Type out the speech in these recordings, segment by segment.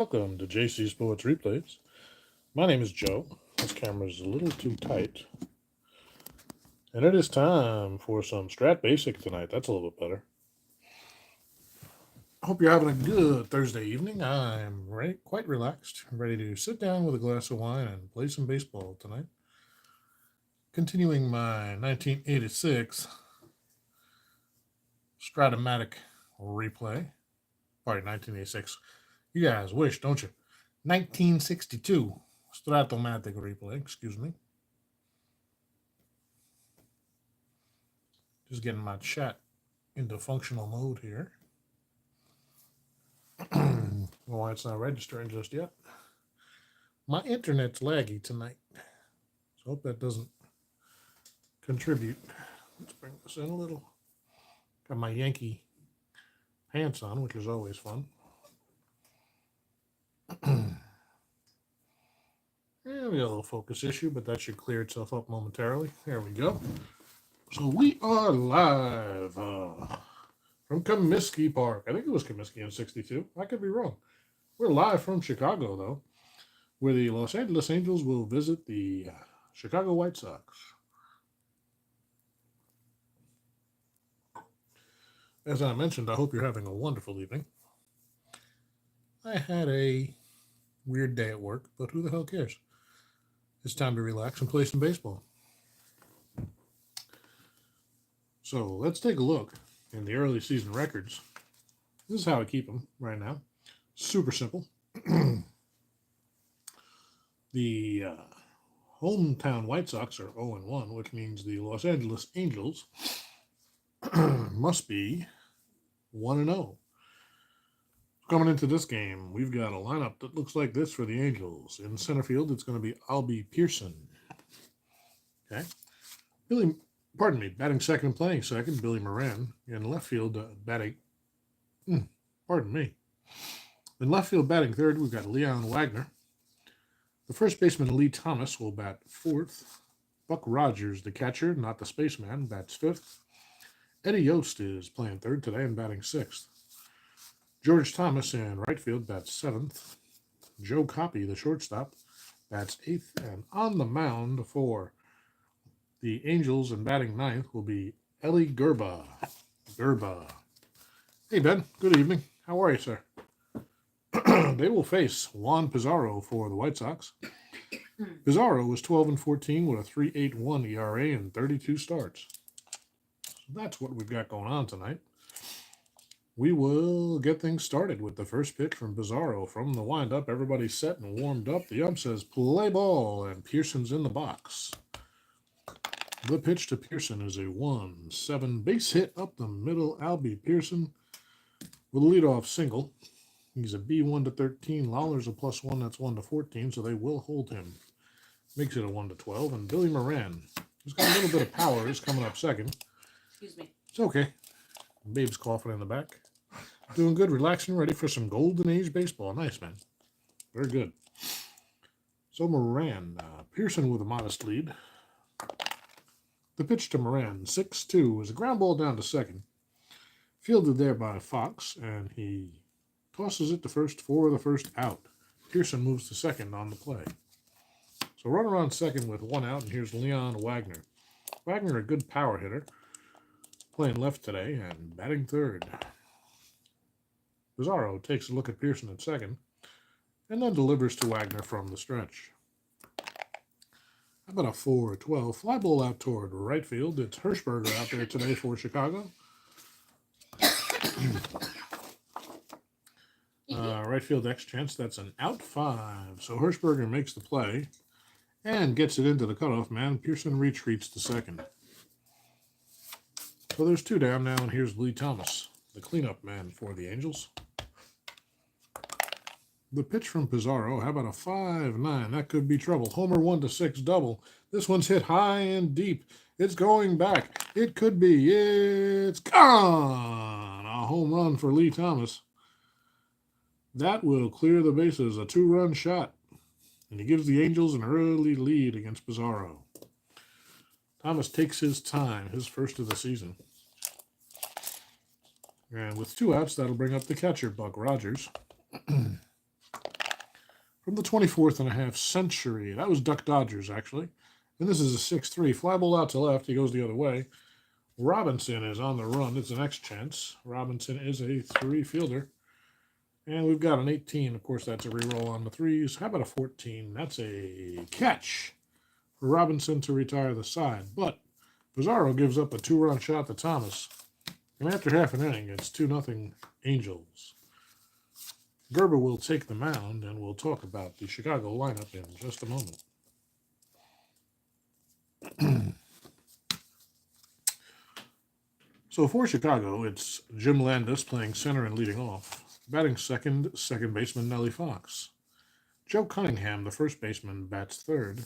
Welcome to JC Sports Replays. My name is Joe. This camera's a little too tight. And it is time for some Strat Basic tonight. That's a little bit better. I hope you're having a good Thursday evening. I'm quite relaxed, ready to sit down with a glass of wine and play some baseball tonight. Continuing my 1986 Strat-O-Matic replay. Sorry, 1986. You guys wish, don't you? 1962 Strat-O-Matic replay, excuse me. Just getting my chat into functional mode here. I don't know why it's not registering just yet. My internet's laggy tonight, so I hope that doesn't contribute. Let's bring this in a little. Got my Yankee pants on, which is always fun. Yeah, we got a little focus issue, but that should clear itself up momentarily. There we go. So we are live from Comiskey Park. I think it was Comiskey in 62. I could be wrong. We're live from Chicago, though, where the Los Angeles Angels will visit the Chicago White Sox. As I mentioned, I hope you're having a wonderful evening. I had a weird day at work, but who the hell cares? It's time to relax and play some baseball. So let's take a look in the early season records. This is how I keep them right now. Super simple. The hometown White Sox are 0-1, which means the Los Angeles Angels must be 1-0. Coming into this game, we've got a lineup that looks like this for the Angels. In center field, it's going to be Albie Pearson. Okay. Batting second and playing second, Billy Moran. In left field, batting third, we've got Leon Wagner. The first baseman, Lee Thomas, will bat fourth. Buck Rogers, the catcher, not the spaceman, bats fifth. Eddie Yost is playing third today and batting sixth. George Thomas in right field bats seventh. Joe Coppy, the shortstop, bats eighth. And on the mound for the Angels and batting ninth will be Eli Gerba. Hey, Ben. Good evening. How are you, sir? They will face Juan Pizarro for the White Sox. Pizarro was 12-14 with a 3.81 ERA and 32 starts. So that's what we've got going on tonight. We will get things started with the first pitch from Pizarro. From the windup, everybody's set and warmed up. The ump says play ball, and Pearson's in the box. The pitch to Pearson is a 1-7 base hit up the middle. Albie Pearson with a leadoff single. He's a B1-13. Lawler's a +1. That's 1-14, so they will hold him. Makes it a 1-12. And Billy Moran, who's got a little bit of power, is coming up second. Excuse me. It's okay. Babe's coughing in the back. Doing good, relaxing, ready for some golden age baseball. Nice, man. Very good. So Moran, Pearson with a modest lead. The pitch to Moran, 6-2, is a ground ball down to second. Fielded there by Fox, and he tosses it to first for the first out. Pearson moves to second on the play. So runner on second with one out, and here's Leon Wagner. Wagner, a good power hitter, playing left today and batting third. Pizarro takes a look at Pearson at second, and then delivers to Wagner from the stretch. How about a 4-12 fly ball out toward right field? It's Hirschberger out there today for Chicago. Right field X chance, that's an out 5. So Hirschberger makes the play and gets it into the cutoff man. Pearson retreats to second. So there's two down now, and here's Lee Thomas, the cleanup man for the Angels. The pitch from Pizarro, how about a 5-9? That could be trouble. Homer 1-6 double. This one's hit high and deep. It's going back. It could be. It's gone. A home run for Lee Thomas. That will clear the bases. A 2-run shot. And he gives the Angels an early lead against Pizarro. Thomas takes his time, his first of the season. And with two outs, that'll bring up the catcher, Buck Rogers. From the 24th and a half century. That was Duck Dodgers, actually. And this is a 6-3. Fly ball out to left. He goes the other way. Robinson is on the run. It's the next chance. Robinson is a 3 fielder. And we've got an 18. Of course, that's a reroll on the 3s. How about a 14? That's a catch for Robinson to retire the side. But Pizarro gives up a 2-run shot to Thomas. And after half an inning, it's 2-0 Angels. Gerber will take the mound, and we'll talk about the Chicago lineup in just a moment. So for Chicago, it's Jim Landis playing center and leading off. Batting second baseman Nellie Fox. Joe Cunningham, the first baseman, bats third.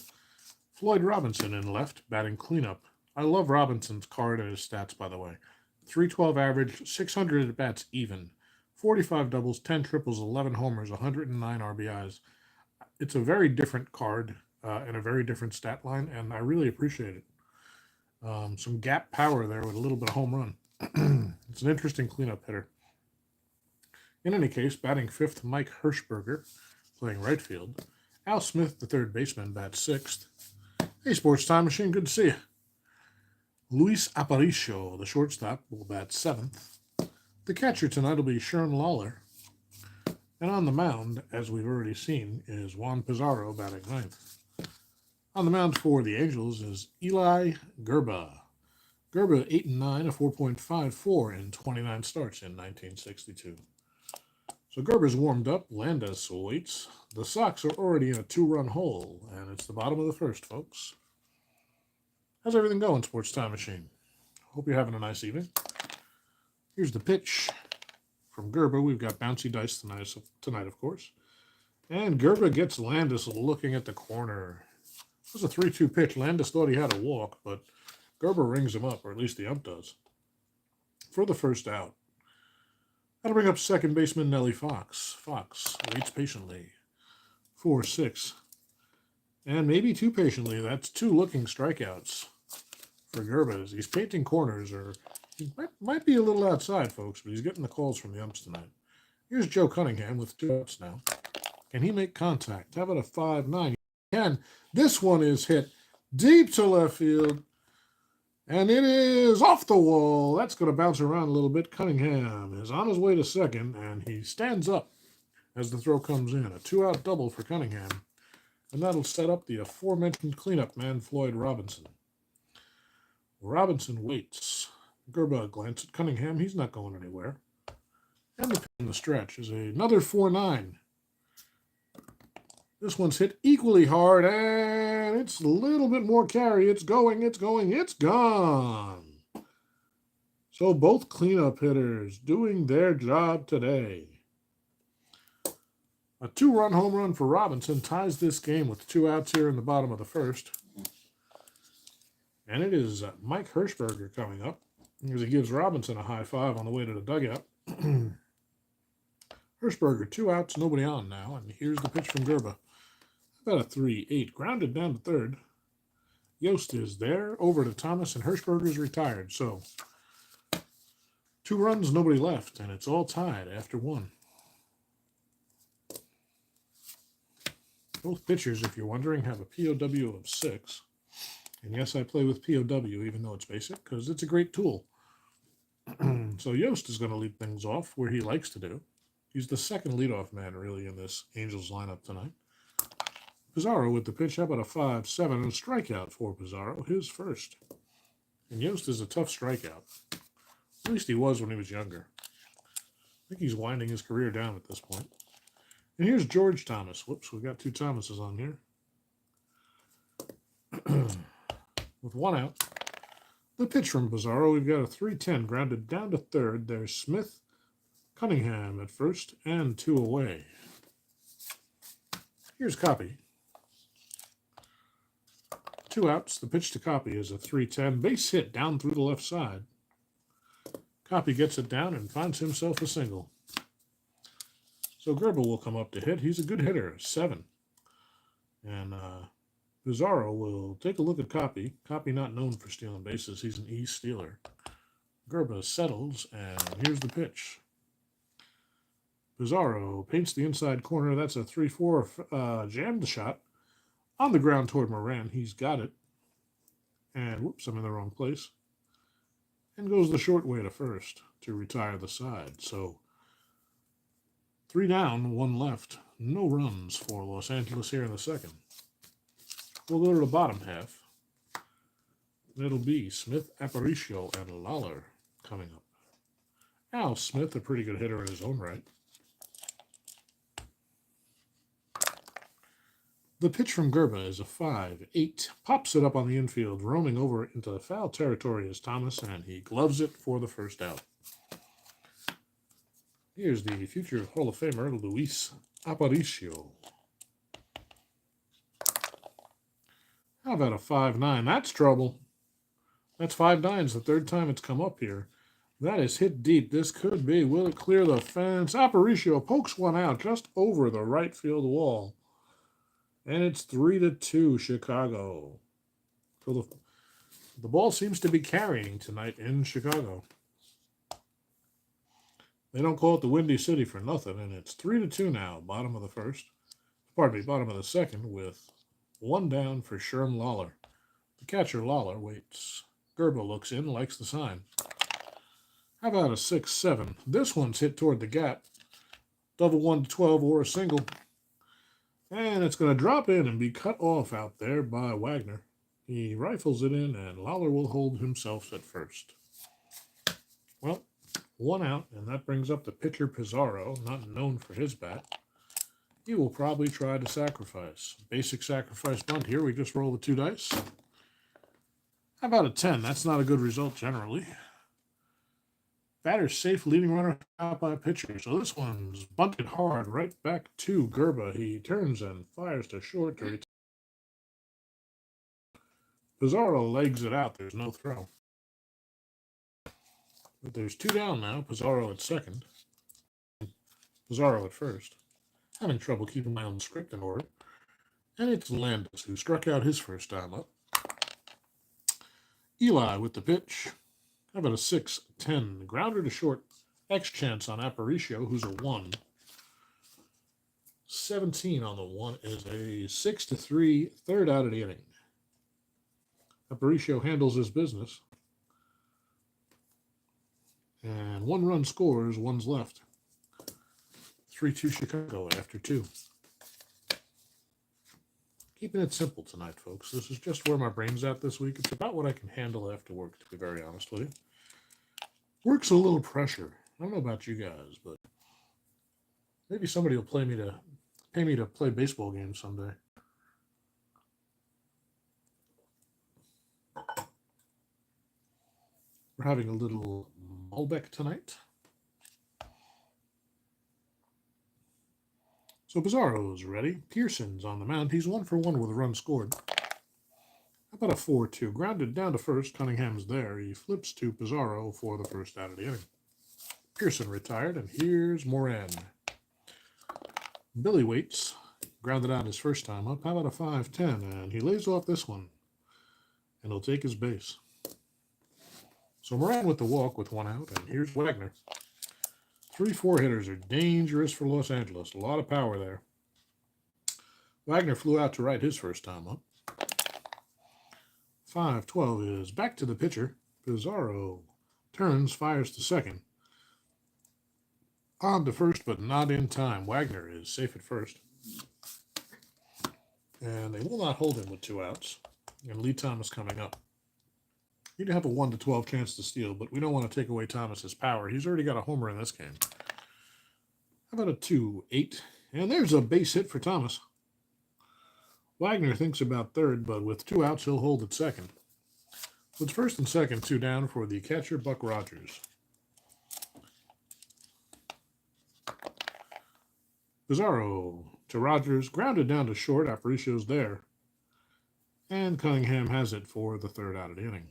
Floyd Robinson in left, batting cleanup. I love Robinson's card and his stats, by the way. 312 average, 600 at bats even. 45 doubles, 10 triples, 11 homers, 109 RBIs. It's a very different card and a very different stat line, and I really appreciate it. Some gap power there with a little bit of home run. It's an interesting cleanup hitter. In any case, batting fifth, Mike Hirschberger, playing right field. Al Smith, the third baseman, bats sixth. Hey, Sports Time Machine, good to see you. Luis Aparicio, the shortstop, will bat seventh. The catcher tonight will be Sharon Lawler. And on the mound, as we've already seen, is Juan Pizarro batting ninth. On the mound for the Angels is Eli Gerba. Gerba 8-9, a 4.54 in 29 starts in 1962. So Gerber's warmed up. Landis waits. The Sox are already in a 2-run hole, and it's the bottom of the first, folks. How's everything going, Sports Time Machine? Hope you're having a nice evening. Here's the pitch from Gerber. We've got bouncy dice tonight, of course. And Gerber gets Landis looking at the corner. It was a 3-2 pitch. Landis thought he had a walk, but Gerber rings him up, or at least the ump does, for the first out. That'll bring up second baseman Nellie Fox. Fox waits patiently. 4-6. And maybe too patiently. That's 2 looking strikeouts for Gerber. He's painting corners, or he might be a little outside, folks, but he's getting the calls from the umps tonight. Here's Joe Cunningham with 2 outs now. Can he make contact? How about a 5-9? He can. This one is hit deep to left field. And it is off the wall. That's going to bounce around a little bit. Cunningham is on his way to second, and he stands up as the throw comes in. A 2-out double for Cunningham. And that'll set up the aforementioned cleanup man, Floyd Robinson. Robinson waits. Gerba glances at Cunningham. He's not going anywhere. And the pitch in the stretch is another 4-9. This one's hit equally hard, and it's a little bit more carry. It's going, it's gone. So both cleanup hitters doing their job today. A 2-run home run for Robinson ties this game with 2 outs here in the bottom of the first. And it is Mike Hirschberger coming up as he gives Robinson a high five on the way to the dugout. Hirschberger, 2 outs, nobody on now. And here's the pitch from Gerba. About a 3-8, grounded down to third. Yost is there, over to Thomas, and Hirschberger is retired. So 2 runs, nobody left, and it's all tied after 1. Both pitchers, if you're wondering, have a POW of 6. And yes, I play with POW, even though it's basic, because it's a great tool. So Yost is going to lead things off where he likes to do. He's the second leadoff man, really, in this Angels lineup tonight. Pizarro with the pitch. How about a 5-7 and a strikeout for Pizarro, his first. And Yost is a tough strikeout. At least he was when he was younger. I think he's winding his career down at this point. And here's George Thomas. Whoops, we've got 2 Thomases on here. With 1 out. The pitch from Pizarro. We've got a 3-10 grounded down to third. There's Smith, Cunningham at first, and 2 away. Here's Copy. 2 outs. The pitch to Copy is a 3-10. Base hit down through the left side. Copy gets it down and finds himself a single. So Gerber will come up to hit. He's a good hitter, 7. And Pizarro will take a look at Copy. Copy not known for stealing bases. He's an E-stealer. Gerber settles, and here's the pitch. Pizarro paints the inside corner. That's a 3-4 jammed shot on the ground toward Moran. He's got it. And whoops, I'm in the wrong place. And goes the short way to first to retire the side. So 3 down, 1 left. No runs for Los Angeles here in the second. We'll go to the bottom half. It'll be Smith, Aparicio, and Lawler coming up. Al Smith, a pretty good hitter in his own right. The pitch from Gerba is a 5-8. Pops it up on the infield, roaming over into the foul territory is Thomas, and he gloves it for the first out. Here's the future Hall of Famer, Luis Aparicio. How about a 5-9? That's trouble. That's 5 nines, the third time it's come up here. That is hit deep. This could be. Will it clear the fence? Aparicio pokes one out just over the right field wall. And it's 3-2 Chicago. So the ball seems to be carrying tonight in Chicago. They don't call it the Windy City for nothing, and it's 3-2 now, bottom of the first. Pardon me, bottom of the second, with 1 down for Sherm Lawler. The catcher, Lawler, waits. Gerba looks in, likes the sign. How about a 6-7? This one's hit toward the gap. Double 1-12 or a single. And it's going to drop in and be cut off out there by Wagner. He rifles it in, and Lawler will hold himself at first. Well, 1 out, and that brings up the pitcher Pizarro, not known for his bat. He will probably try to sacrifice. Basic sacrifice bunt here. We just roll the 2 dice. How about a 10? That's not a good result generally. Batter's safe, leading runner out by a pitcher. So this one's bunted hard right back to Gerba. He turns and fires to short. Pizarro legs it out. There's no throw. But there's 2 down now. Pizarro at second. Pizarro at first. Having trouble keeping my own script in order. And it's Landis who struck out his first time up. Eli with the pitch. How about a 6-10? Grounder to short. X chance on Aparicio, who's a 1. 17 on the 1 is a 6-3 third out of the inning. Aparicio handles his business. And 1 run scores, 1's left. 3-2 Chicago after 2. Keeping it simple tonight, folks. This is just where my brain's at this week. It's about what I can handle after work, to be very honest with you. Work's a little pressure. I don't know about you guys, but maybe somebody will pay me to play baseball games someday. We're having a little Malbec tonight. So Pizarro's ready. Pearson's on the mound. He's 1 for 1 with a run scored. How about a 4-2? Grounded down to first. Cunningham's there. He flips to Pizarro for the first out of the inning. Pearson retired, and here's Moran. Billy waits. Grounded out his first time up. How about a 5-10? And he lays off this one. And he'll take his base. So Moran with the walk with 1 out, and here's Wagner. 3-4 hitters are dangerous for Los Angeles. A lot of power there. Wagner flew out to right his first time up. 5-12 is back to the pitcher. Pizarro turns, fires to second. On to first, but not in time. Wagner is safe at first. And they will not hold him with 2 outs. And Lee Thomas coming up. He'd have a 1-12 chance to steal, but we don't want to take away Thomas's power. He's already got a homer in this game. How about a 2-8? And there's a base hit for Thomas. Wagner thinks about third, but with 2 outs, he'll hold at second. So it's first and second, 2 down for the catcher, Buck Rogers. Pizarro to Rogers, grounded down to short. Aparicio's there. And Cunningham has it for the third out of the inning.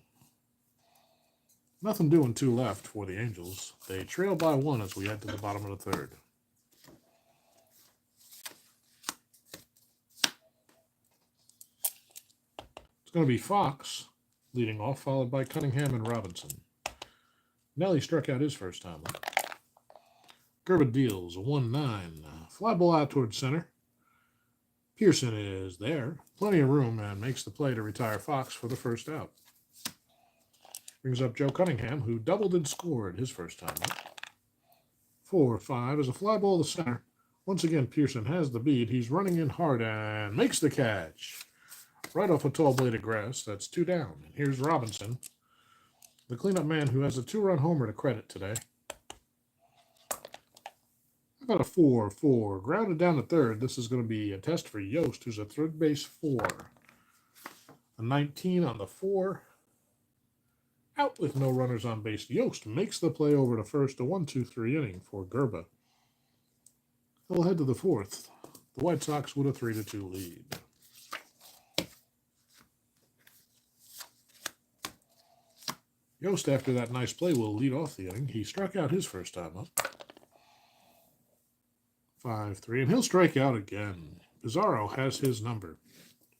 Nothing doing 2 left for the Angels. They trail by 1 as we head to the bottom of the third. It's going to be Fox leading off, followed by Cunningham and Robinson. Nelly struck out his first time up. Gerba deals a 1-9. Fly ball out towards center. Pearson is there. Plenty of room and makes the play to retire Fox for the first out. Brings up Joe Cunningham, who doubled and scored his first time up. 4-5 is a fly ball to center. Once again, Pearson has the bead. He's running in hard and makes the catch. Right off a tall blade of grass. That's 2 down. And here's Robinson, the cleanup man who has a 2-run homer to credit today. How about a 4-4? Grounded down to third. This is going to be a test for Yost, who's a third base 4. A 19 on the 4. Out with no runners on base. Yost makes the play over to first. A 1-2-3 inning for Gerba. They'll head to the 4th. The White Sox with a 3-2 lead. Yost, after that nice play, will lead off the inning. He struck out his first time up. 5-3, and he'll strike out again. Pizarro has his number.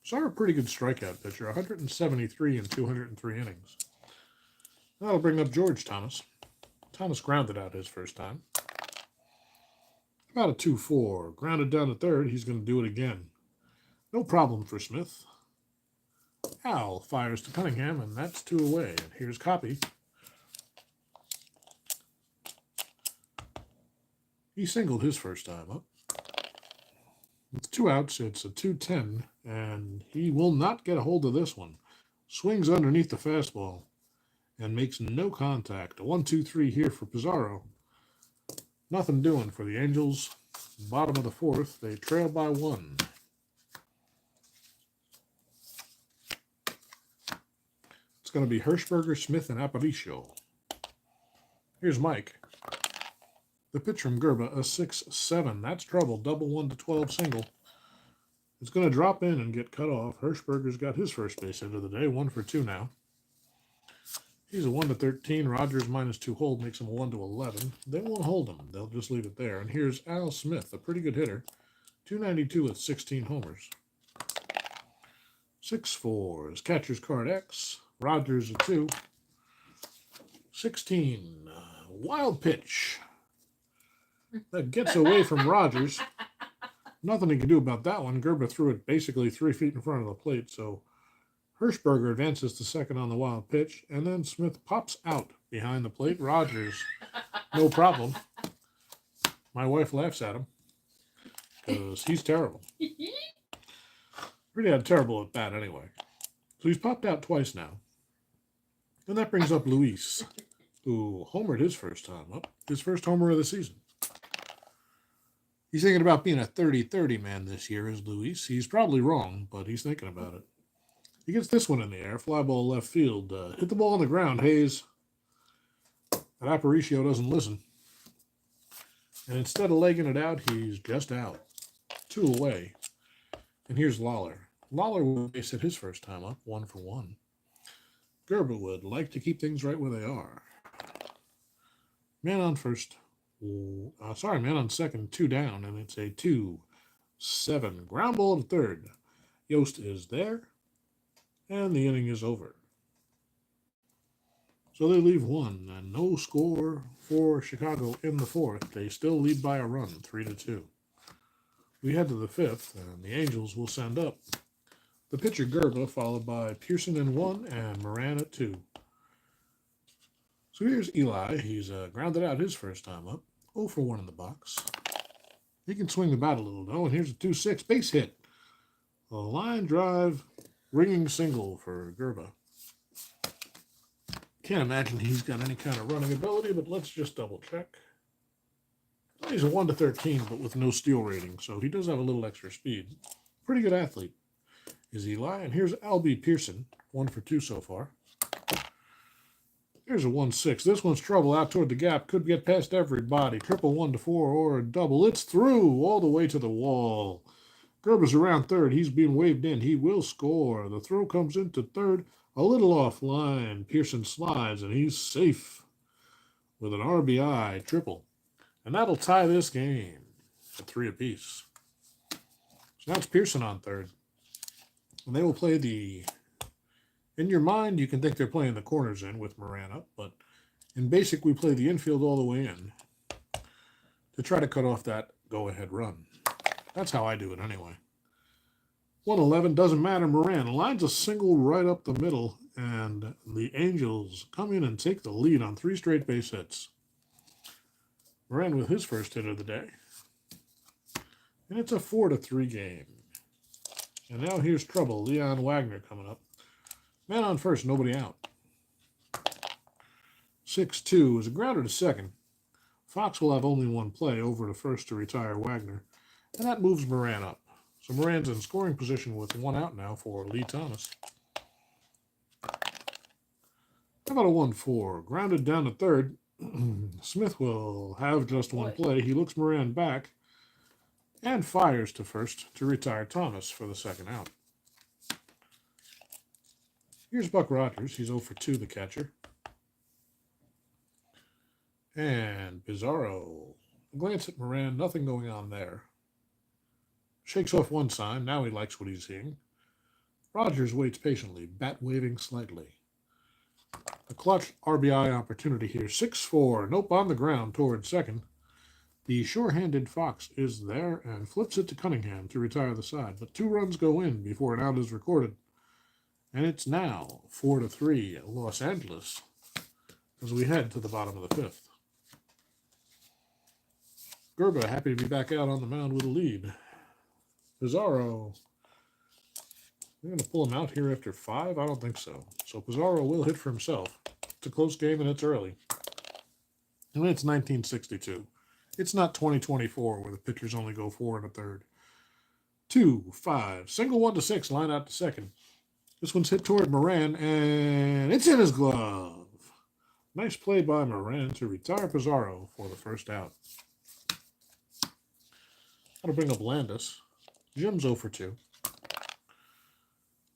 Pizarro, a pretty good strikeout pitcher, 173 in 203 innings. That'll bring up George Thomas. Thomas grounded out his first time. About a 2-4. Grounded down to third. He's going to do it again. No problem for Smith. Al fires to Cunningham, and that's 2 away. And here's Copy. He singled his first time up. With 2 outs, it's a 2-10, and he will not get a hold of this one. Swings underneath the fastball and makes no contact. A 1-2-3 here for Pizarro. Nothing doing for the Angels. Bottom of the 4th, they trail by 1. It's going to be Hirschberger, Smith, and Aparicio. Here's Mike. The pitch from Gerba, a 6-7. That's trouble. Double 1-12 single. It's going to drop in and get cut off. Hirschberger's got his first base hit of the day. 1 for 2 now. He's a 1-13. Rogers -2 hold makes him a 1-11. They won't hold him. They'll just leave it there. And here's Al Smith, a pretty good hitter. 292 with 16 homers. 6-4 is catcher's card X. Rogers a 2. 16. Wild pitch. That gets away from Rogers. Nothing he can do about that one. Gerba threw it basically 3 feet in front of the plate, so Hirschberger advances to second on the wild pitch, and then Smith pops out behind the plate. Rogers, no problem. My wife laughs at him because he's terrible. Really had terrible at bat anyway. So he's popped out twice now. And that brings up Luis, who homered his first time up. His first homer of the season. He's thinking about being a 30-30 man this year, is Luis. He's probably wrong, but he's thinking about it. He gets this one in the air. Fly ball left field. Hit the ball on the ground, Hayes. But Aparicio doesn't listen. And instead of legging it out, he's just out. 2 away. And here's Lawler. Lawler will base hit his first time up, 1 for 1. Gerba would like to keep things right where they are. Man on first. Man on second, 2 down, and it's a 2-7. Ground ball to third. Yost is there, and the inning is over. So they leave 1, and no score for Chicago in the 4th. They still lead by a run, 3-2. We head to the 5th, and the Angels will send up the pitcher Gerba, followed by Pearson in 1 and Moran at 2. So here's Eli. He's grounded out his first time up. 0 for 1 in the box. He can swing the bat a little, though, and here's a 2-6 base hit. A line drive, ringing single for Gerba. Can't imagine he's got any kind of running ability, but let's just double check. He's a 1-13, but with no steal rating, so he does have a little extra speed. Pretty good athlete is Eli. And here's Albie Pearson, 1 for 2 so far. Here's a 1-6. This one's trouble out toward the gap. Could get past everybody. Triple 1-4 or a double. It's through all the way to the wall. Gerba's around third. He's being waved in. He will score. The throw comes into third. A little offline. Pearson slides, and he's safe with an RBI triple. And that'll tie this game at 3 apiece. So now it's Pearson on third. And they will play the... In your mind, you can think they're playing the corners in with Moran up, but in basic, we play the infield all the way in. to try to cut off that go-ahead run. That's how I do it anyway. 111 doesn't matter. Moran lines a single right up the middle, and the Angels come in and take the lead on 3 straight base hits. Moran with his first hit of the day. And it's a 4-3 game. And now here's trouble. Leon Wagner coming up. Man on first, nobody out. 6-2 is a grounder to second. Fox will have only one play over to first to retire Wagner. And that moves Moran up. So Moran's in scoring position with 1 out now for Lee Thomas. How about a 1-4? Grounded down to third. Smith will have just one play. He looks Moran back and fires to first to retire Thomas for the second out. Here's Buck Rogers. He's 0 for 2, the catcher. And Pizarro. A glance at Moran. Nothing going on there. Shakes off one sign. Now he likes what he's seeing. Rogers waits patiently, bat waving slightly. A clutch RBI opportunity here. 6-4. Nope, on the ground toward second. The sure-handed Fox is there and flips it to Cunningham to retire the side. But 2 runs go in before an out is recorded. And it's now 4-3 Los Angeles as we head to the bottom of the 5th. Gerba happy to be back out on the mound with a lead. Pizarro. They're going to pull him out here after 5? I don't think so. So Pizarro will hit for himself. It's a close game and it's early. And it's 1962. It's not 2024 where the pitchers only go 4 1/3. 2-5. Single 1-6. Line out to second. This one's hit toward Moran and it's in his glove. Nice play by Moran to retire Pizarro for the first out. Got to bring up Landis. Jim's 0 for 2.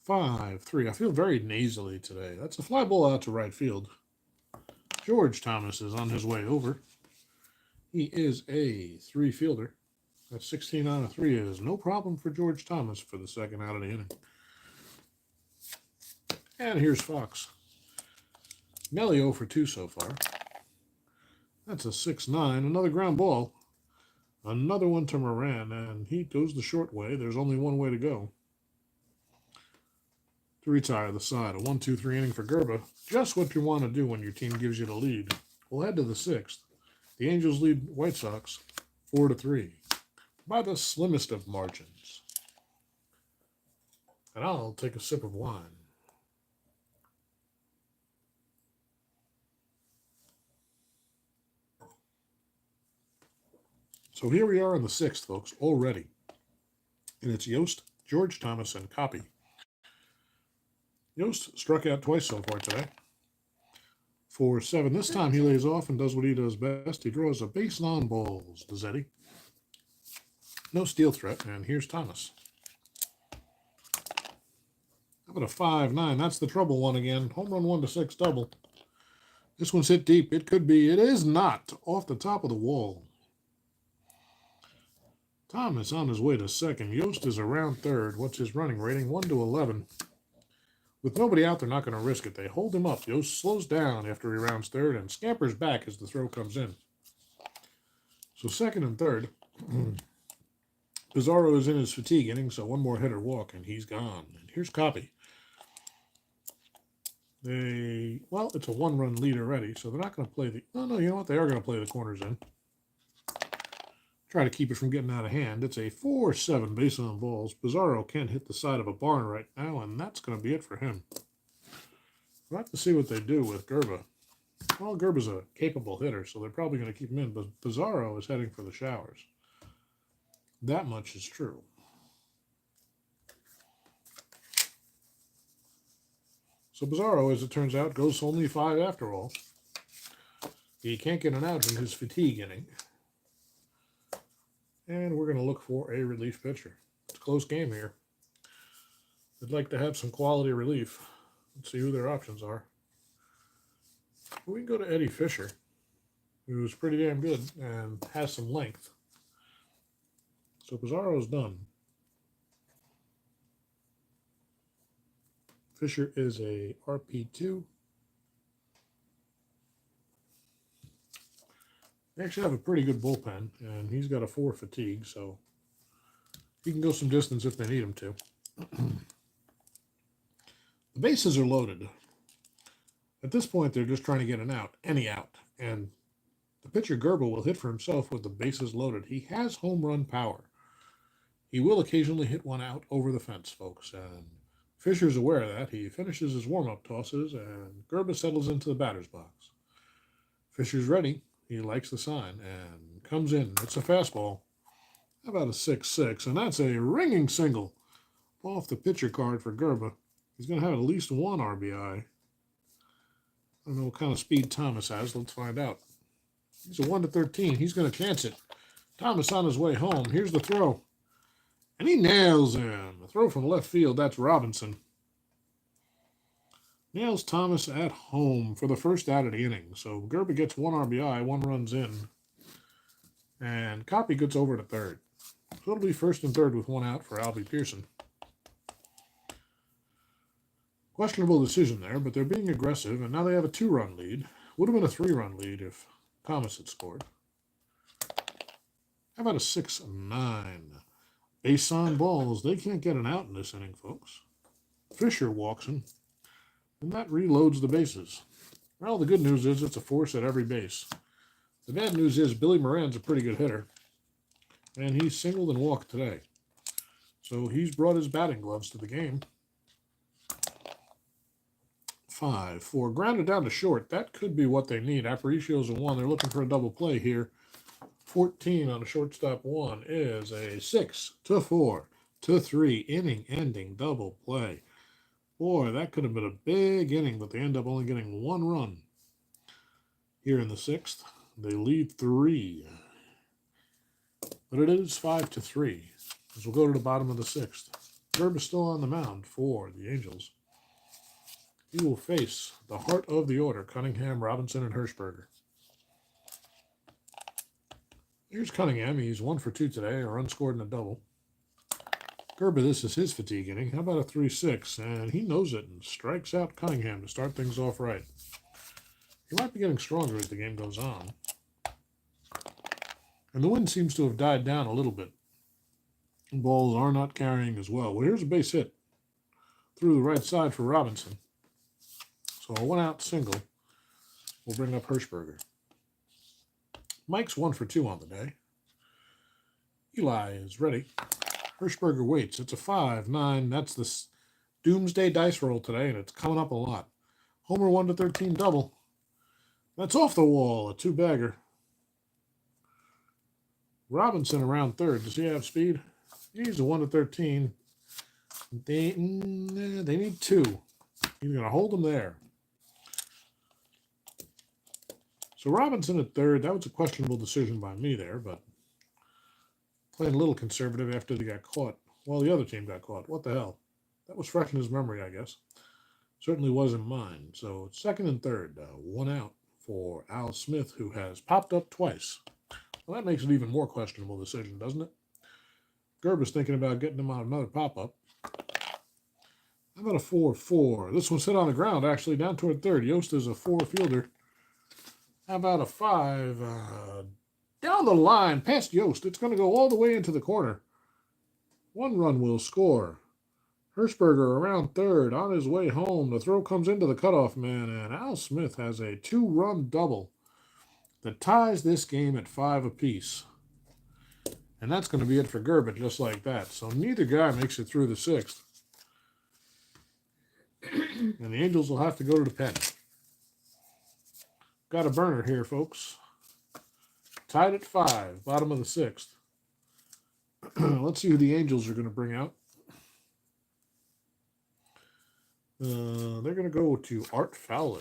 5-3. I feel very nasally today. That's a fly ball out to right field. George Thomas is on his way over. He is a 3 fielder. That's 16 out of 3 is no problem for George Thomas for the second out of the inning. And here's Fox. Nelly 0 for 2 so far. That's a 6-9. Another ground ball. Another one to Moran, and he goes the short way. There's only one way to go. To retire the side. A 1-2-3 inning for Gerba. Just what you want to do when your team gives you the lead. We'll head to the 6th. The Angels lead White Sox 4-3 by the slimmest of margins. And I'll take a sip of wine. So here we are in the 6th, folks, already. And it's Yost, George Thomas, and Copy. Yost struck out twice so far today. For 7. This time he lays off and does what he does best. He draws a base on balls to Zeddy. No steal threat, and here's Thomas. How about a 5-9? That's the trouble one again. Home run 1-6 double. This one's hit deep. It could be. It is not. Off the top of the wall. Thomas on his way to second. Yost is around third. What's his running rating? 1-11. With nobody out, they're not going to risk it. They hold him up. Yost slows down after he rounds third and scampers back as the throw comes in. So second and third. Pizarro is in his fatigue inning, so one more hitter walk, and he's gone. And here's Copy. Well, it's a 1-run lead already, so they're not going to play the... Oh, no, you know what? They are going to play the corners in. Try to keep it from getting out of hand. It's a 4-7 base on balls. Pizarro can't hit the side of a barn right now, and that's going to be it for him. We'll have to see what they do with Gerba. Well, Gerba's a capable hitter, so they're probably going to keep him in, but Pizarro is heading for the showers. That much is true. So Pizarro, as it turns out, goes only 5 after all. He can't get an out in his fatigue inning. And we're going to look for a relief pitcher. It's a close game here. They'd like to have some quality relief. Let's see who their options are. We can go to Eddie Fisher, who's pretty damn good and has some length. So Pizarro's done. Fisher is a RP2. They actually have a pretty good bullpen, and he's got a 4 fatigue, so he can go some distance if they need him to. The bases are loaded. At this point, they're just trying to get an out, any out, and the pitcher Gerber will hit for himself with the bases loaded. He has home run power. He will occasionally hit one out over the fence, folks, and Fisher's aware of that. He finishes his warm-up tosses, and Gerber settles into the batter's box. Fisher's ready. He likes the sign and comes in. It's a fastball. How about a 6-6? And that's a ringing single off the pitcher card for Gerber. He's going to have at least one RBI. I don't know what kind of speed Thomas has. Let's find out. He's a 1-13. He's going to chance it. Thomas on his way home. Here's the throw. And he nails him. A throw from left field. That's Robinson. Nails Thomas at home for the first out of the inning. So Gerber gets one RBI, one runs in. And Copy gets over to third. So it'll be first and third with one out for Albie Pearson. Questionable decision there, but they're being aggressive, and now they have a 2-run lead. Would have been a 3-run lead if Thomas had scored. How about a 6-9? Base on balls. They can't get an out in this inning, folks. Fisher walks him, and that reloads the bases. Well, the good news is it's a force at every base. The bad news is Billy Moran's a pretty good hitter, and he's singled and walked today. So he's brought his batting gloves to the game. 5-4. Grounded down to short. That could be what they need. Aparicio's a 1. They're looking for a double play here. 14 on a shortstop 1 is a 6-4-3 inning-ending double play. Boy, that could have been a big inning, but they end up only getting 1 run. Here in the 6th, they lead 3. But it is 5-3 as we'll go to the bottom of the 6th. Gerber is still on the mound for the Angels. He will face the heart of the order, Cunningham, Robinson, and Hirschberger. Here's Cunningham. He's 1 for 2 today, a run scored and a double. Gerber, this is his fatigue inning. How about a 3-6? And he knows it and strikes out Cunningham to start things off right. He might be getting stronger as the game goes on. And the wind seems to have died down a little bit. Balls are not carrying as well. Well, here's a base hit through the right side for Robinson. So a 1-out single will bring up Hirschberger. Mike's 1 for 2 on the day. Eli is ready. Hirschberger waits. It's a 5-9. That's the doomsday dice roll today, and it's coming up a lot. Homer 1-13 double. That's off the wall, a 2-bagger. Robinson around third. Does he have speed? He's a 1-13. They need 2. He's going to hold them there. So Robinson at third, that was a questionable decision by me there, but playing a little conservative after they got caught. Well, the other team got caught. What the hell? That was fresh in his memory, I guess. Certainly wasn't mine. So second and third, 1 out for Al Smith, who has popped up twice. Well, that makes it even more questionable decision, doesn't it? Gerber's thinking about getting him on another pop-up. How about a 4-4? This one's hit on the ground, actually, down toward third. Yost is a 4 fielder. How about a 5? Down the line, past Yost. It's going to go all the way into the corner. 1 run will score. Hirschberger around third, on his way home. The throw comes into the cutoff man, and Al Smith has a 2-run double that ties this game at 5 apiece. And that's going to be it for Gerber, just like that. So neither guy makes it through the 6th. And the Angels will have to go to the pen. Got a burner here, folks. Tied at 5, bottom of the 6th. Let's see who the Angels are going to bring out. They're going to go to Art Fowler.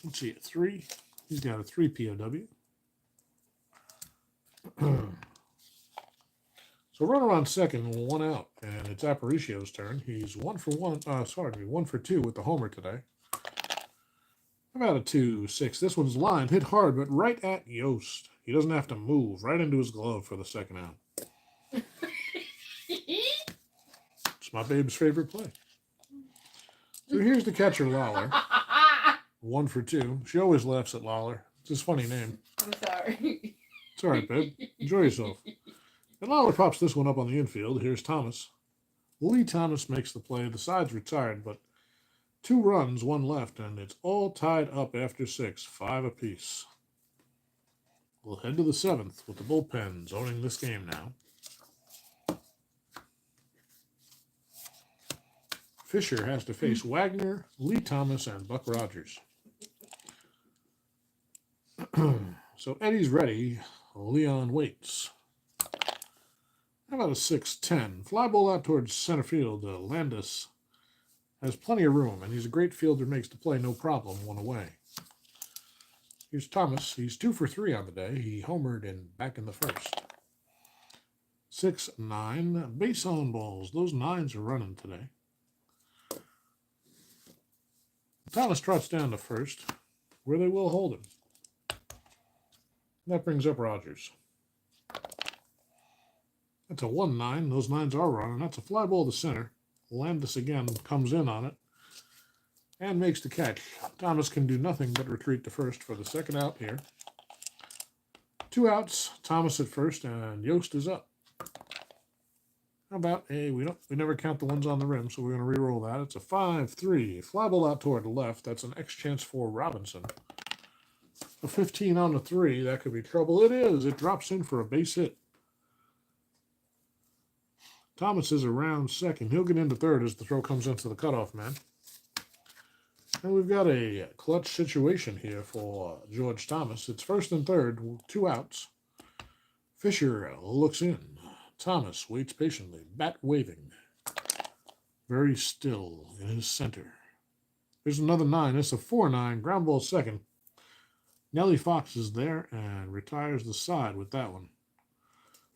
Let's see, at 3. He's got a 3 POW. So runner on second, 1 out, and it's Aparicio's turn. He's 1 for 2 with the homer today. How about a 2-6? This one's lined, hit hard, but right at Yost. He doesn't have to move, right into his glove for the second out. my babe's favorite play. So here's the catcher, Lawler. 1 for 2. She always laughs at Lawler. It's his funny name. I'm sorry. It's all right, babe. Enjoy yourself. And Lawler pops this one up on the infield. Here's Thomas. Lee Thomas makes the play. The side's retired, but 2 runs, 1 left, and it's all tied up after 6, 5 apiece. We'll head to the 7th with the bullpens owning this game now. Fisher has to face Wagner, Lee Thomas, and Buck Rogers. So Eddie's ready. Leon waits. How about a 6-10? Fly ball out towards center field. Landis has plenty of room, and he's a great fielder, makes the play no problem, 1 away. Here's Thomas. He's 2 for 3 on the day. He homered back in the first. 6-9. Base on balls. Those 9s are running today. Thomas trots down to first, where they will hold him. That brings up Rogers. That's a 1-9. Those 9s are running. That's a fly ball to center. Landis again comes in on it and makes the catch. Thomas can do nothing but retreat to first for the second out here. 2 outs. Thomas at first, and Yost is up. How about we never count the ones on the rim, so we're going to re-roll that. It's a 5-3. Fly ball out toward the left. That's an X chance for Robinson. A 15 on the 3. That could be trouble. It is. It drops in for a base hit. Thomas is around second. He'll get into third as the throw comes into the cutoff man. And we've got a clutch situation here for George Thomas. It's first and third, 2 outs. Fisher looks in. Thomas waits patiently, bat waving. Very still in his center. There's another 9. It's a 4-9. Ground ball second. Nellie Fox is there and retires the side with that one.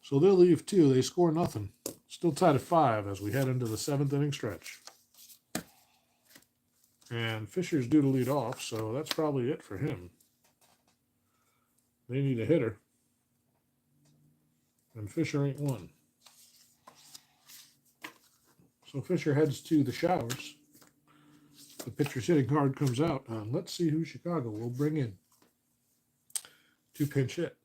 So they'll leave 2. They score nothing. Still tied at 5 as we head into the 7th inning stretch. And Fisher's due to lead off, so that's probably it for him. They need a hitter. And Fisher ain't one. So Fisher heads to the showers. The pitcher's hitting card comes out. And let's see who Chicago will bring in to pinch hit.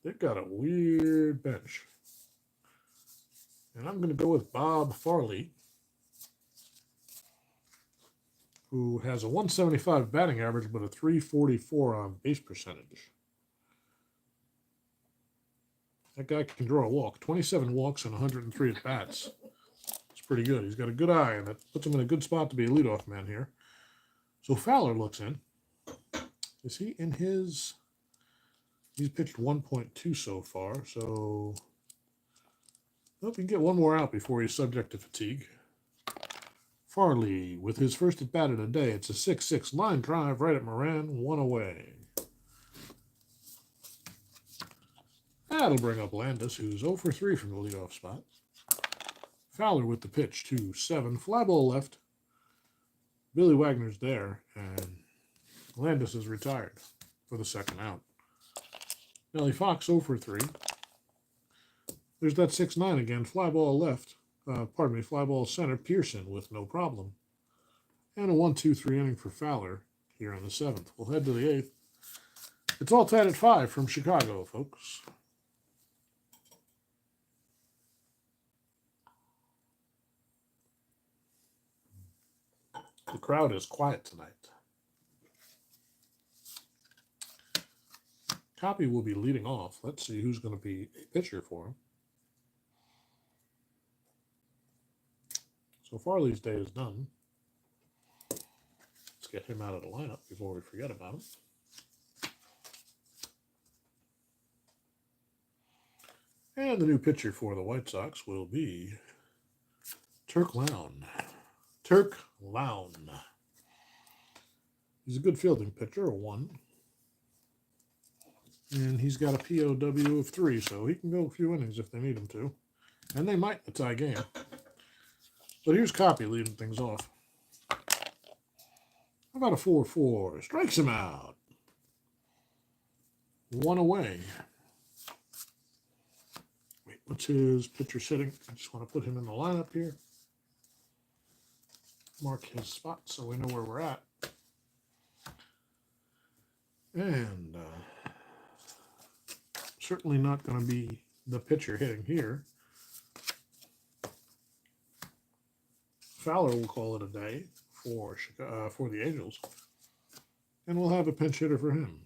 They've got a weird bench. And I'm going to go with Bob Farley, who has a 175 batting average but a 344 on base percentage. That guy can draw a walk. 27 walks and 103 at bats. It's pretty good. He's got a good eye, and that puts him in a good spot to be a leadoff man here. So Fowler looks in. Is he in his... He's pitched 1.2 so far, so... Hope he can get one more out before he's subject to fatigue. Farley, with his first at-bat of the day, it's a 6-6 line drive right at Moran, 1 away. That'll bring up Landis, who's 0 for 3 from the leadoff spot. Fowler with the pitch, 2-7, fly ball left. Billy Wagner's there, and Landis is retired for the second out. Nellie Fox 0 for 3. There's that 6-9 again. Fly ball left. Fly ball center. Pearson with no problem. And a 1-2-3 inning for Fowler here in the 7th. We'll head to the 8th. It's all tied at 5 from Chicago, folks. The crowd is quiet tonight. Copy will be leading off. Let's see who's going to be a pitcher for him. So Farley's day is done. Let's get him out of the lineup before we forget about him. And the new pitcher for the White Sox will be Turk Lown. Turk Lown. He's a good fielding pitcher, a 1. And he's got a POW of 3, so he can go a few innings if they need him to. And they might in a tie game. But here's Copy leading things off. How about a 4-4? Strikes him out. one away. Wait, what's his pitcher sitting? I just want to put him in the lineup here. Mark his spot so we know where we're at. And certainly not going to be the pitcher hitting here. Fowler will call it a day for the Angels. And we'll have a pinch hitter for him.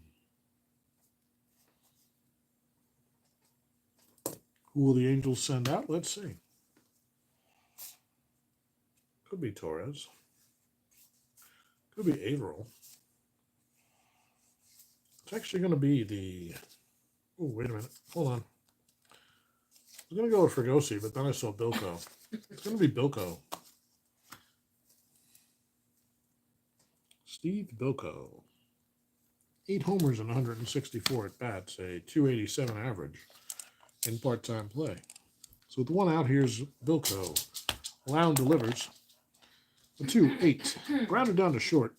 Who will the Angels send out? Let's see. Could be Torres. Could be Averill. It's actually going to be the... Oh, wait a minute. Hold on. I was going to go with Fregosi, but then I saw Bilko. It's going to be Bilko. Steve Bilko. 8 homers and 164 at-bats, a 287 average in part-time play. So with the one out, here's Bilko. Lound delivers. The 2-8. Grounded down to short.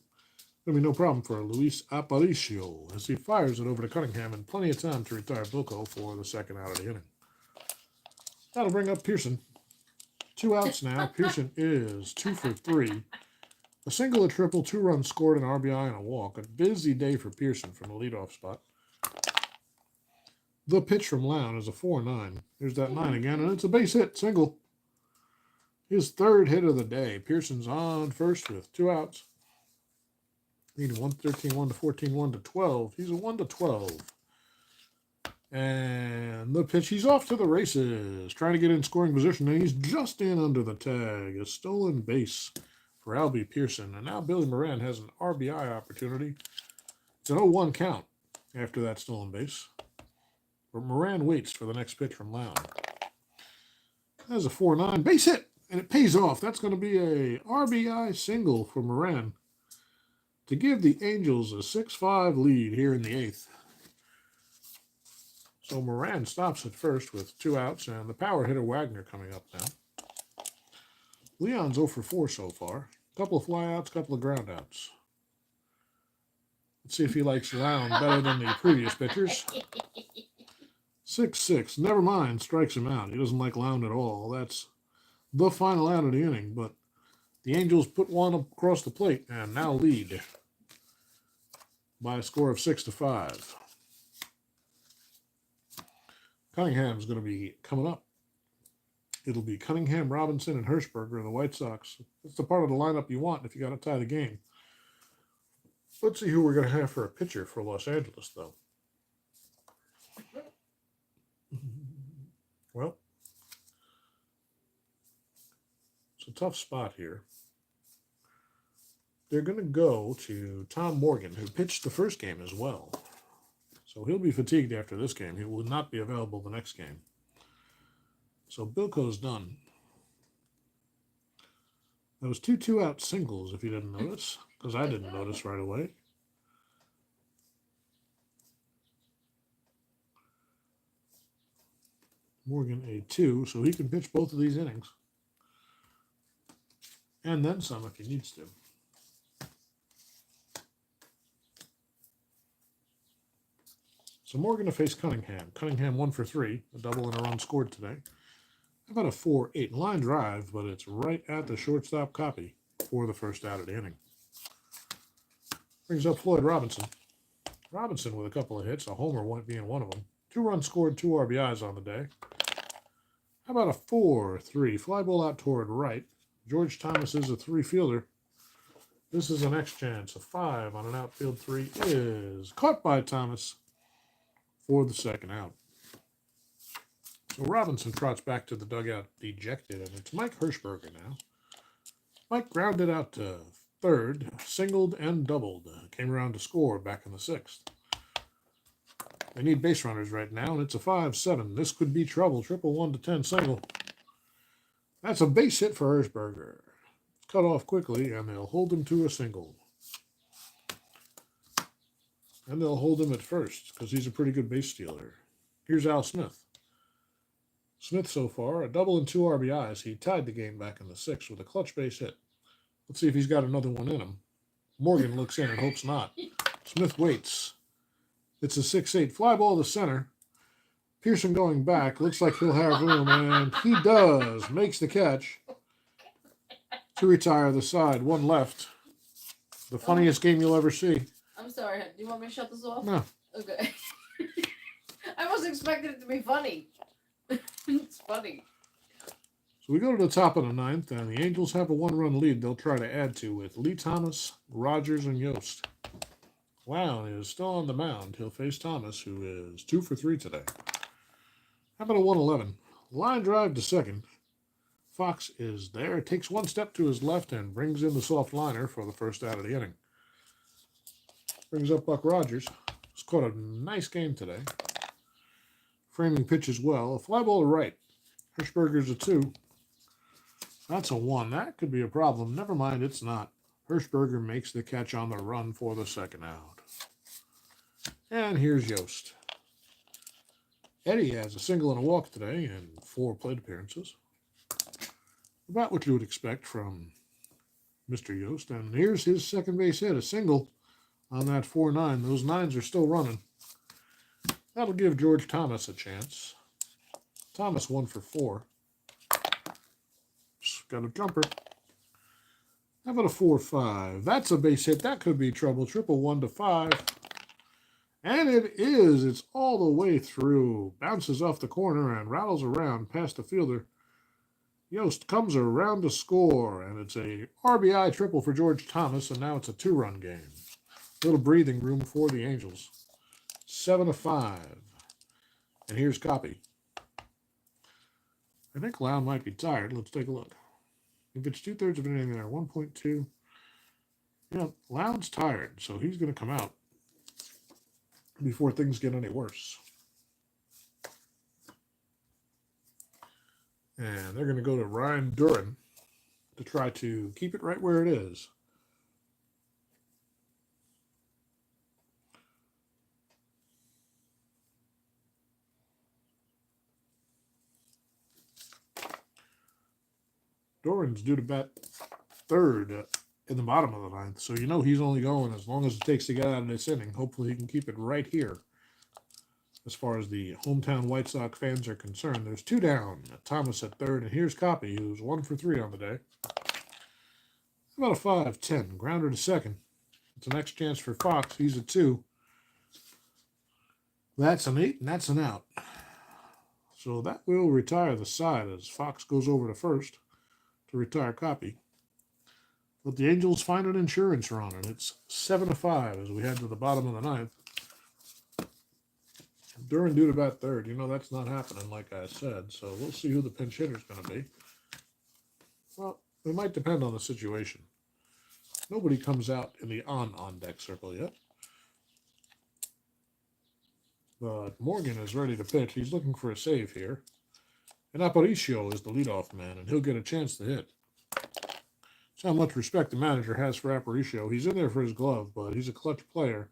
Going to be no problem for Luis Aparicio as he fires it over to Cunningham and plenty of time to retire Bilko for the second out of the inning. That'll bring up Pearson. 2 outs now. Pearson is 2 for 3. A single, a triple, 2 runs scored, an RBI, and a walk. A busy day for Pearson from the leadoff spot. The pitch from Lown is a 4-9. Here's that 9 again, and it's a base hit, single. His third hit of the day. Pearson's on first with 2 outs. Leading 113, 1 to 14, 1 to 12. He's a 1 to 12. And the pitch, he's off to the races. Trying to get in scoring position, and he's just in under the tag. A stolen base for Albie Pearson. And now Billy Moran has an RBI opportunity. It's an 0-1 count after that stolen base. But Moran waits for the next pitch from Lown. There's a 4-9 base hit, and it pays off. That's going to be a RBI single for Moran to give the Angels a 6-5 lead here in the 8th. So Moran stops at first with 2 outs, and the power hitter Wagner coming up now. Leon's 0 for 4 so far. Couple of flyouts, couple of groundouts. Let's see if he likes Lown better than the previous pitchers. 6-6. Never mind, strikes him out. He doesn't like Lown at all. That's the final out of the inning, but the Angels put one across the plate and now lead by a score of 6-5. Cunningham's going to be coming up. It'll be Cunningham, Robinson, and Hirschberger of the White Sox. That's the part of the lineup you want if you got to tie the game. Let's see who we're going to have for a pitcher for Los Angeles, though. Well, it's a tough spot here. They're going to go to Tom Morgan, who pitched the first game as well. So he'll be fatigued after this game. He will not be available the next game. So Bilko's done. There was 2 2-out singles, if you didn't notice, because I didn't notice right away. Morgan a 2, so he can pitch both of these innings. And then some if he needs to. So Morgan to face Cunningham. Cunningham 1 for 3, a double and a run scored today. How about a 4-8 line drive, but it's right at the shortstop copy for the first out of the inning. Brings up Floyd Robinson. Robinson with a couple of hits, a homer being one of them. 2 runs scored, 2 RBIs on the day. How about a 4-3 fly ball out toward right? George Thomas is a 3-fielder. This is an X chance. A 5 on an outfield 3 is caught by Thomas for the second out. So Robinson trots back to the dugout dejected, and it's Mike Hirschberger now. Mike grounded out to third, singled and doubled. Came around to score back in the 6th. They need base runners right now, and it's a 5-7. This could be trouble. Triple 1 to 10 single. That's a base hit for Hirschberger. Cut off quickly, and they'll hold him to a single. And they'll hold him at first, because he's a pretty good base stealer. Here's Al Smith. Smith so far, a double and 2 RBIs. He tied the game back in the 6th with a clutch base hit. Let's see if he's got another one in him. Morgan looks in and hopes not. Smith waits. It's a 6-8 fly ball to center. Pearson going back. Looks like he'll have room, and he does. Makes the catch to retire the side. One left. The funniest game you'll ever see. I'm sorry. Do you want me to shut this off? No. Okay. I wasn't expecting it to be funny. It's funny. So we go to the top of the ninth, and the Angels have a one-run lead they'll try to add to with Lee Thomas, Rogers, and Yost. Lown is still on the mound. He'll face Thomas, who is 2 for 3 today. How about a 1-11? Line drive to second. Fox is there, takes one step to his left, and brings in the soft liner for the first out of the inning. Brings up Buck Rogers. He's caught a nice game today. Framing pitch as well. A fly ball to right. Hirschberger's a 2. That's a 1. That could be a problem. Never mind, it's not. Hirschberger makes the catch on the run for the second out. And here's Yost. Eddie has a single and a walk today and 4 plate appearances. About what you would expect from Mr. Yost. And here's his second base hit, a single on that 4-9. Those 9s are still running. That'll give George Thomas a chance. Thomas 1 for 4. Got a jumper. How about a 4-5? That's a base hit. That could be trouble. Triple 1 to 5. And it is. It's all the way through. Bounces off the corner and rattles around past the fielder. Yost comes around to score, and it's a RBI triple for George Thomas, and now it's a 2-run game. Little breathing room for the Angels. 7-5. And here's Copy. I think Lown might be tired. Let's take a look. If it's 2/3 of an inning there, 1.2. Yeah, Lown's tired, so he's going to come out before things get any worse. And they're going to go to Ryan Duran to try to keep it right where it is. Doran's due to bat third in the bottom of the ninth, so you know he's only going as long as it takes to get out of this inning. Hopefully he can keep it right here. As far as the hometown White Sox fans are concerned, there's 2 down. Thomas at third, and here's Copy, who's 1 for 3 on the day. About a 5-10, grounder to second. It's the next chance for Fox. He's a 2. That's an 8, and that's an out. So that will retire the side as Fox goes over to first to retire Copy. But the Angels find an insurance run, and it's 7-5 as we head to the bottom of the ninth. Duran due to bat third. You know that's not happening, like I said, so we'll see who the pinch hitter's going to be. Well, it might depend on the situation. Nobody comes out in the on-deck circle yet. But Morgan is ready to pitch. He's looking for a save here. And Aparicio is the leadoff man, and he'll get a chance to hit. That's how much respect the manager has for Aparicio. He's in there for his glove, but he's a clutch player.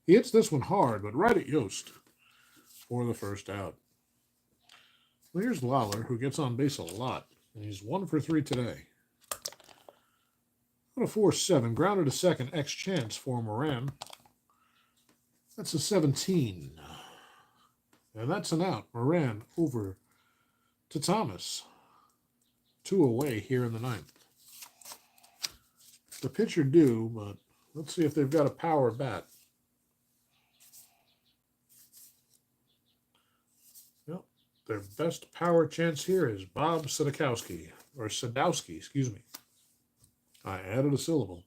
He hits this one hard, but right at Yost for the first out. Well, here's Lawler, who gets on base a lot, and he's 1 for 3 today. What a 4-7. Grounded to second. X chance for Moran. That's a 17. And that's an out. Moran over to Thomas. 2 away here in the ninth. The pitcher due, but let's see if they've got a power bat. Well, their best power chance here is Bob Sadowski, excuse me. I added a syllable.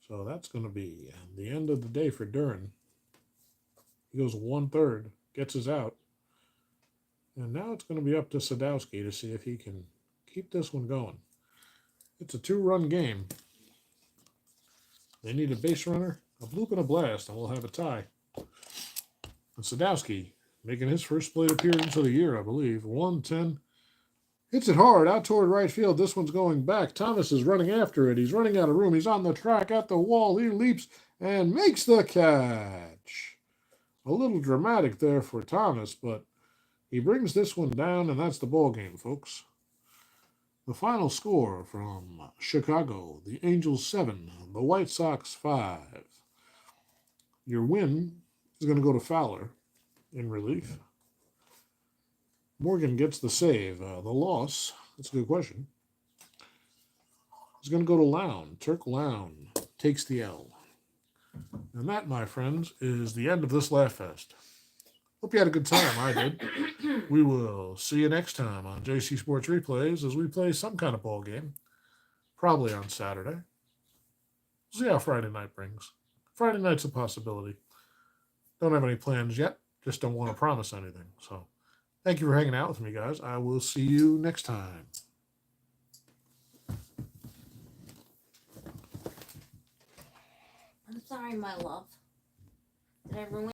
So that's going to be the end of the day for Duran. He goes 1/3, gets his out. And now it's going to be up to Sadowski to see if he can keep this one going. It's a 2-run game. They need a base runner, a bloop, and a blast, and we'll have a tie. And Sadowski making his first plate appearance of the year, I believe. 1-10. Hits it hard out toward right field. This one's going back. Thomas is running after it. He's running out of room. He's on the track at the wall. He leaps and makes the catch. A little dramatic there for Thomas, but he brings this one down, and that's the ball game, folks. The final score from Chicago, the Angels 7, the White Sox 5. Your win is going to go to Fowler in relief. Morgan gets the save. The loss, that's a good question, is going to go to Lown. Turk Lown takes the L. And that, my friends, is the end of this Laugh Fest. Hope you had a good time. I did. We will see you next time on JC Sports Replays as we play some kind of ball game. Probably on Saturday. See how Friday night brings. Friday night's a possibility. Don't have any plans yet. Just don't want to promise anything. So, thank you for hanging out with me, guys. I will see you next time. I'm sorry, my love. Did I ruin